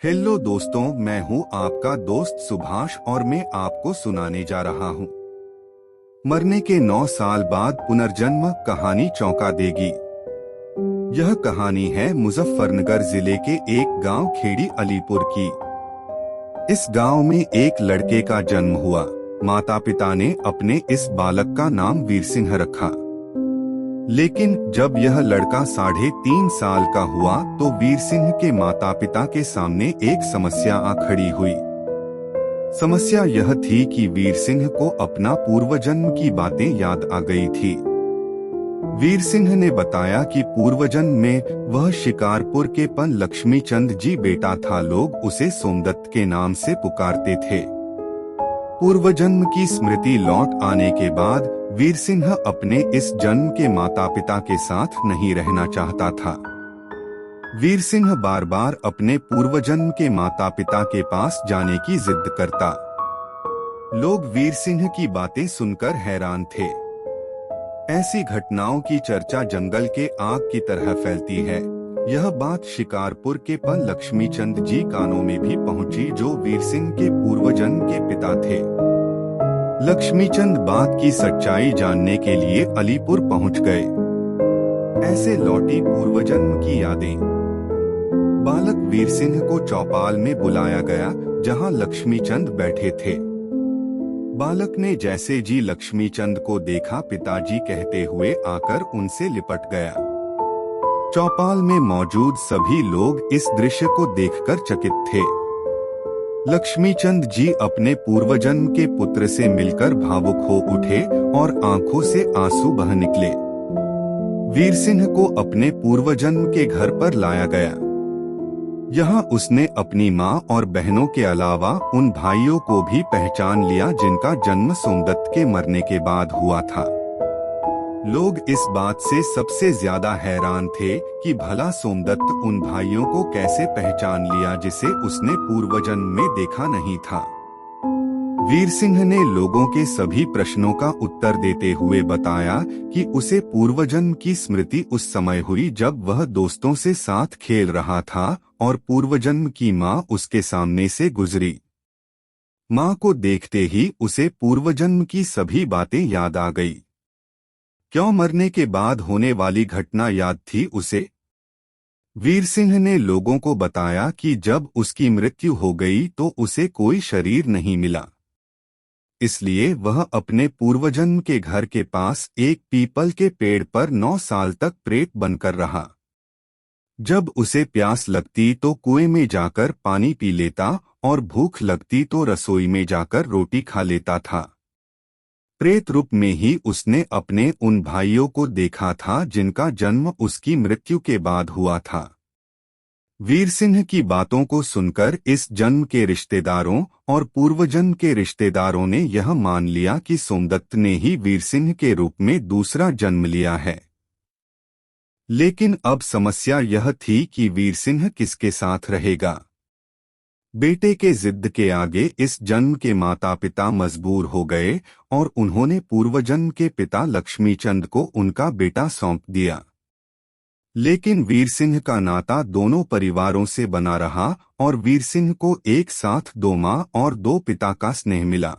Hello दोस्तों, मैं हूँ आपका दोस्त सुभाष और मैं आपको सुनाने जा रहा हूँ। मरने के 9 साल बाद पुनर्जन्म कहानी चौंका देगी। यह कहानी है मुजफ्फरनगर जिले के एक गांव खेड़ी अलीपुर की। इस गांव में एक लड़के का जन्म हुआ। माता पिता ने अपने इस बालक का नाम वीर सिंह रखा। लेकिन जब यह लड़का 3.5 साल का हुआ तो वीर सिंह के माता पिता के सामने एक समस्या आ खड़ी हुई। समस्या यह थी कि वीर सिंह को अपना पूर्वजन्म की बातें याद आ गई थी। वीर सिंह ने बताया कि पूर्वजन्म में वह शिकारपुर के पन लक्ष्मीचंद जी बेटा था। लोग उसे सोमदत्त के नाम से पुकारते थे। पूर्वजन्म की स्मृति लौट आने के बाद वीर सिंह अपने इस जन्म के माता पिता के साथ नहीं रहना चाहता था। वीर सिंह बार बार अपने पूर्वजन्म के माता पिता के पास जाने की जिद करता। लोग वीर सिंह की बातें सुनकर हैरान थे। ऐसी घटनाओं की चर्चा जंगल के आग की तरह फैलती है। यह बात शिकारपुर के पन लक्ष्मीचंद जी कानों में भी पहुंची, जो वीर सिंह के पूर्वजन्म के पिता थे। लक्ष्मीचंद बात की सच्चाई जानने के लिए अलीपुर पहुंच गए। ऐसे लौटी पूर्वजन्म की यादें। बालक वीर सिंह को चौपाल में बुलाया गया, जहां लक्ष्मीचंद बैठे थे। बालक ने जैसे जी लक्ष्मीचंद को देखा, पिताजी कहते हुए आकर उनसे लिपट गया। चौपाल में मौजूद सभी लोग इस दृश्य को देखकर चकित थे। लक्ष्मीचंद जी अपने पूर्वजन्म के पुत्र से मिलकर भावुक हो उठे और आंखों से आंसू बह निकले। वीर सिंह को अपने पूर्वजन्म के घर पर लाया गया। यहाँ उसने अपनी माँ और बहनों के अलावा उन भाइयों को भी पहचान लिया जिनका जन्म सोमदत्त के मरने के बाद हुआ था। लोग इस बात से सबसे ज्यादा हैरान थे कि भला सोमदत्त उन भाइयों को कैसे पहचान लिया जिसे उसने पूर्वजन्म में देखा नहीं था। वीर सिंह ने लोगों के सभी प्रश्नों का उत्तर देते हुए बताया कि उसे पूर्वजन्म की स्मृति उस समय हुई जब वह दोस्तों से साथ खेल रहा था और पूर्वजन्म की माँ उसके सामने से गुजरी। माँ को देखते ही उसे पूर्वजन्म की सभी बातें याद आ गई। क्यों मरने के बाद होने वाली घटना याद थी उसे। वीर सिंह ने लोगों को बताया कि जब उसकी मृत्यु हो गई तो उसे कोई शरीर नहीं मिला, इसलिए वह अपने पूर्वजन्म के घर के पास एक पीपल के पेड़ पर 9 साल तक प्रेत बनकर रहा। जब उसे प्यास लगती तो कुएं में जाकर पानी पी लेता और भूख लगती तो रसोई में जाकर रोटी खा लेता था। प्रेत रूप में ही उसने अपने उन भाइयों को देखा था जिनका जन्म उसकी मृत्यु के बाद हुआ था। वीर सिंह की बातों को सुनकर इस जन्म के रिश्तेदारों और पूर्वजन्म के रिश्तेदारों ने यह मान लिया कि सोमदत्त ने ही वीर सिंह के रूप में दूसरा जन्म लिया है। लेकिन अब समस्या यह थी कि वीर सिंह किसके साथ रहेगा। बेटे के जिद के आगे इस जन्म के माता पिता मजबूर हो गए और उन्होंने पूर्वजन्म के पिता लक्ष्मीचंद को उनका बेटा सौंप दिया। लेकिन वीर सिंह का नाता दोनों परिवारों से बना रहा और वीर सिंह को एक साथ 2 माँ और 2 पिता का स्नेह मिला।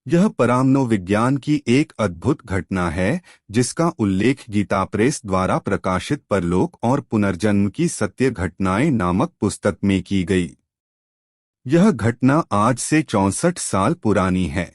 यह परामनोविज्ञान की एक अद्भुत घटना है, जिसका उल्लेख गीता प्रेस द्वारा प्रकाशित परलोक और पुनर्जन्म की सत्य घटनाएं नामक पुस्तक में की गई। यह घटना आज से 64 साल पुरानी है।